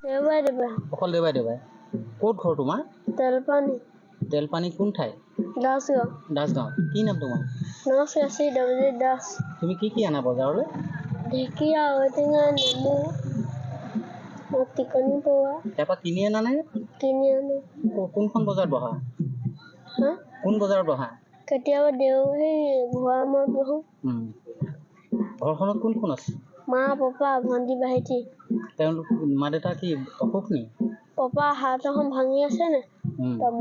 দেওবাৰে অকল দেওবাৰে ক'ত ঘৰ তোমাৰ? তেলপানী তেলপানী কোন ঠাই? দাসগাঁও। কি নাম তোমাৰ? নচি দেৱজিৎ দাস। তুমি কি আনা বজাৰলৈ? ঢেকীয়া, ঔটেঙা, নেমু, টিকনি পৰুৱা তাৰপৰা কিনি আনা নে? কিনি আনো। কোনখন বজাৰত বহা? হা? কোন বজাৰত বহা? কেতিয়াবা ঘোঁৰামৰাত বহো। ঘৰখনত কোন কোন আছে? মা, পাপা, ভণ্টি, ভাইটি। তেওঁলোক মা দেউতা কি অসুখ নি? পাপা হাত এখন ভাঙি আছে নে?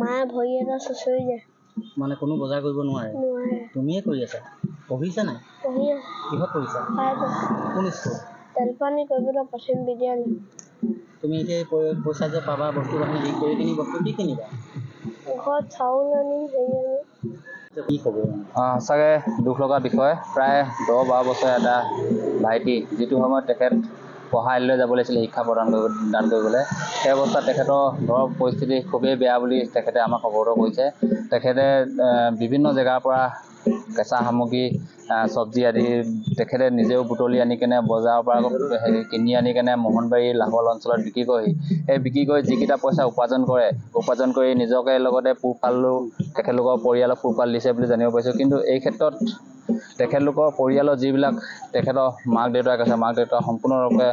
মায়ে ভৰি এটা চুচৰি যায়। মানে কোনো বজাৰ কৰিব নোৱাৰে? তুমিয়ে কৰি আছা? পঢ়িছা নাই? পঢ়ি আছো। কিহত পঢ়িছা? কোন স্কুল? তেলপানী কম্পিউটাৰ প্ৰাথমিক বিদ্যালয়। তুমি এতিয়া পইচা যে পাবা বস্তু বাহিনী হেৰি কৰি কিনি বস্তু কি কিনিবা? ঘৰত চাউল আনিম, হেৰি আনিম। কি ক'ব? সঁচাকৈ দুখ লগা বিষয়। প্ৰায় 10-12 বছৰ এটা ভাইটি, যিটো সময়ত তেখেত পঢ়াইলৈ যাব লাগিছিলে শিক্ষা প্ৰদান কৰিবলৈ, সেই অৱস্থাত তেখেতৰ ঘৰৰ পৰিস্থিতি খুবেই বেয়া বুলি তেখেতে আমাক অৱগত কৰিছে। তেখেতে বিভিন্ন জেগাৰ পৰা কেঁচা সামগ্ৰী, চব্জি আদি তেখেতে নিজেও বুটলি আনি কেনে বজাৰৰ পৰা কিনি আনি কেনে মোহনবাৰী লাহোৱাল অঞ্চলত বিক্ৰী কৰি যিকেইটা পইচা উপাৰ্জন কৰি নিজকে লগতে পোহপালো তেখেতলোকৰ পৰিয়ালক পোহপাল দিছে বুলি জানিব পাৰিছোঁ। কিন্তু এই ক্ষেত্ৰত তেখেতলোকৰ পৰিয়ালৰ যিবিলাক তেখেতৰ মাক দেউতাক আছে, মাক দেউতাক সম্পূৰ্ণৰূপে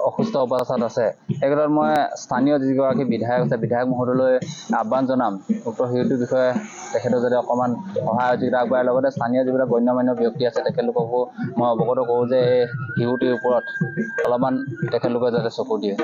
অসুস্থ অৱস্থাত আছে। এই ক্ষেত্ৰত মই স্থানীয় যিগৰাকী বিধায়ক আছে, বিধায়ক মহোদয়লৈ আহ্বান জনাম উক্ত শিশুটিৰ বিষয়ে তেখেতে যাতে অকণমান সহায় সহযোগিতা আগবঢ়ায়। লগতে স্থানীয় যিবিলাক গণ্যমান্য ব্যক্তি আছে তেখেতলোককো মই অৱগত কৰোঁ যে এই শিশুটিৰ ওপৰত অলপমান তেখেতলোকে যাতে চকু দিয়ে।